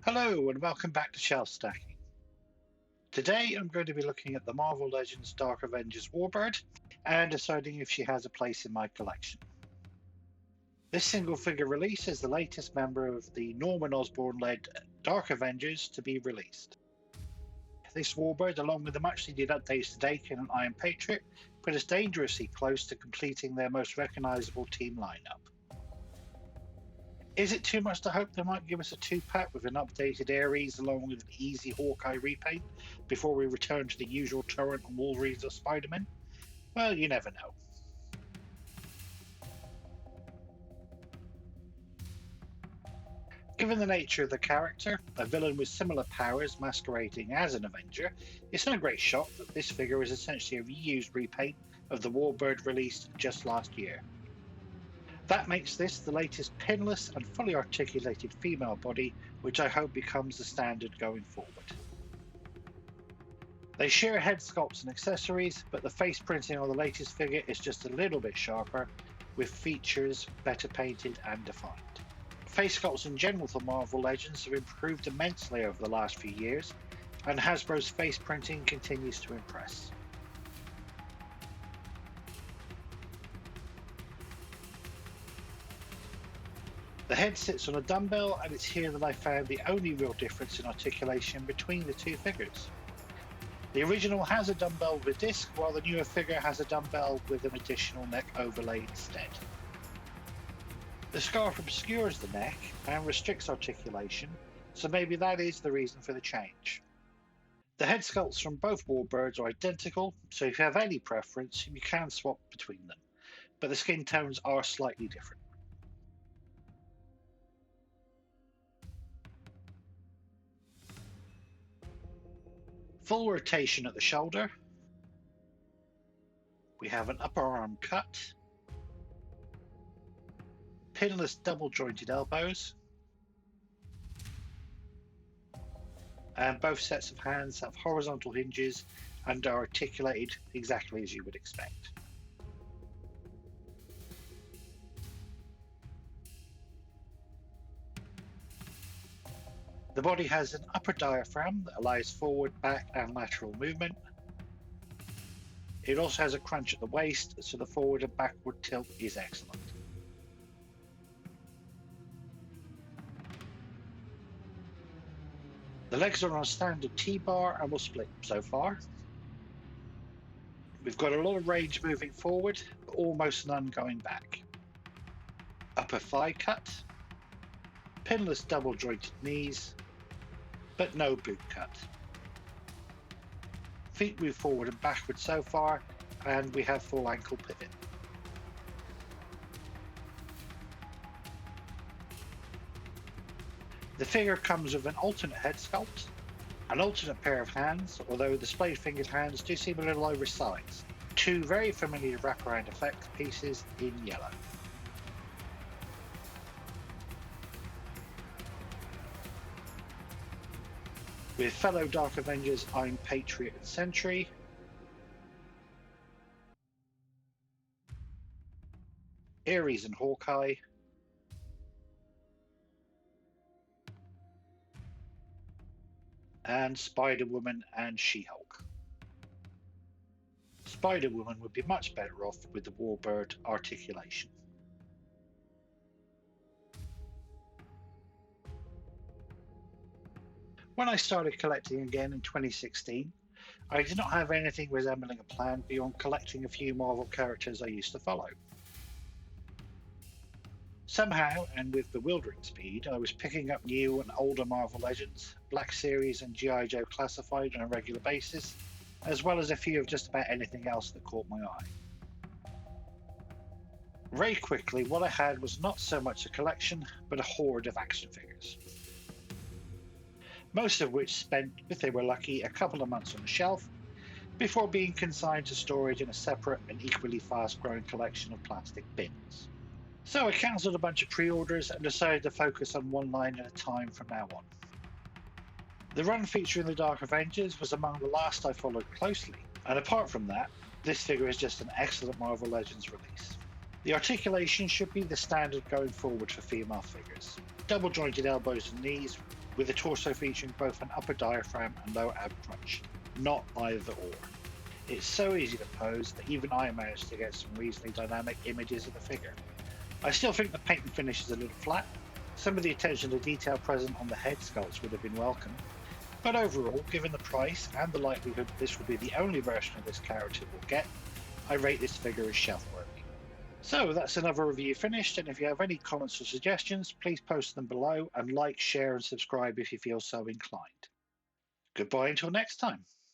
Hello and welcome back to Shelf Stacking. Today I'm going to be looking at the Marvel Legends Dark Avengers Warbird and deciding if she has a place in my collection. This single figure release is the latest member of the Norman Osborn led Dark Avengers to be released. This Warbird, along with the much needed updates to Dakin and Iron Patriot, put us dangerously close to completing their most recognisable team lineup. Is it too much to hope they might give us a two-pack with an updated Ares along with an easy Hawkeye repaint before we return to the usual Torrent and Wolverines or Spider-Man? Well, you never know. Given the nature of the character, a villain with similar powers masquerading as an Avenger, it's no great shock that this figure is essentially a reused repaint of the Warbird released just last year. That makes this the latest pinless and fully articulated female body, which I hope becomes the standard going forward. They share head sculpts and accessories, but the face printing on the latest figure is just a little bit sharper, with features better painted and defined. Face sculpts in general for Marvel Legends have improved immensely over the last few years, and Hasbro's face printing continues to impress. The head sits on a dumbbell, and it's here that I found the only real difference in articulation between the two figures. The original has a dumbbell with a disc, while the newer figure has a dumbbell with an additional neck overlay instead. The scarf obscures the neck and restricts articulation, so maybe that is the reason for the change. The head sculpts from both Warbirds are identical, so if you have any preference, you can swap between them, but the skin tones are slightly different. Full rotation at the shoulder. We have an upper arm cut, pinless double jointed elbows, and both sets of hands have horizontal hinges and are articulated exactly as you would expect. The body has an upper diaphragm that allows forward, back, and lateral movement. It also has a crunch at the waist, so the forward and backward tilt is excellent. The legs are on a standard T-bar and will split so far. We've got a lot of range moving forward, but almost none going back. Upper thigh cut, pinless double jointed knees, but no boot cut. Feet move forward and backward so far, and we have full ankle pivot. The figure comes with an alternate head sculpt, an alternate pair of hands, although the splayed fingered hands do seem a little oversized. Two very familiar wraparound effect pieces in yellow. With fellow Dark Avengers Iron Patriot and Sentry, Ares and Hawkeye, and Spider-Woman and She-Hulk. Spider-Woman would be much better off with the Warbird articulation. When I started collecting again in 2016, I did not have anything resembling a plan beyond collecting a few Marvel characters I used to follow. Somehow, and with bewildering speed, I was picking up new and older Marvel Legends, Black Series and G.I. Joe Classified on a regular basis, as well as a few of just about anything else that caught my eye. Very quickly, what I had was not so much a collection, but a horde of action figures. Most of which spent, if they were lucky, a couple of months on the shelf, before being consigned to storage in a separate and equally fast-growing collection of plastic bins. So I cancelled a bunch of pre-orders and decided to focus on one line at a time from now on. The run featuring the Dark Avengers was among the last I followed closely, and apart from that, this figure is just an excellent Marvel Legends release. The articulation should be the standard going forward for female figures. Double jointed elbows and knees, with the torso featuring both an upper diaphragm and lower ab crunch, not either or. It's so easy to pose that even I managed to get some reasonably dynamic images of the figure. I still think the paint and finish is a little flat. Some of the attention to detail present on the head sculpts would have been welcome. But overall, given the price and the likelihood that this will be the only version of this character we'll get, I rate this figure as shelf worthy. So that's another review finished, and if you have any comments or suggestions, please post them below and like, share and subscribe if you feel so inclined. Goodbye until next time.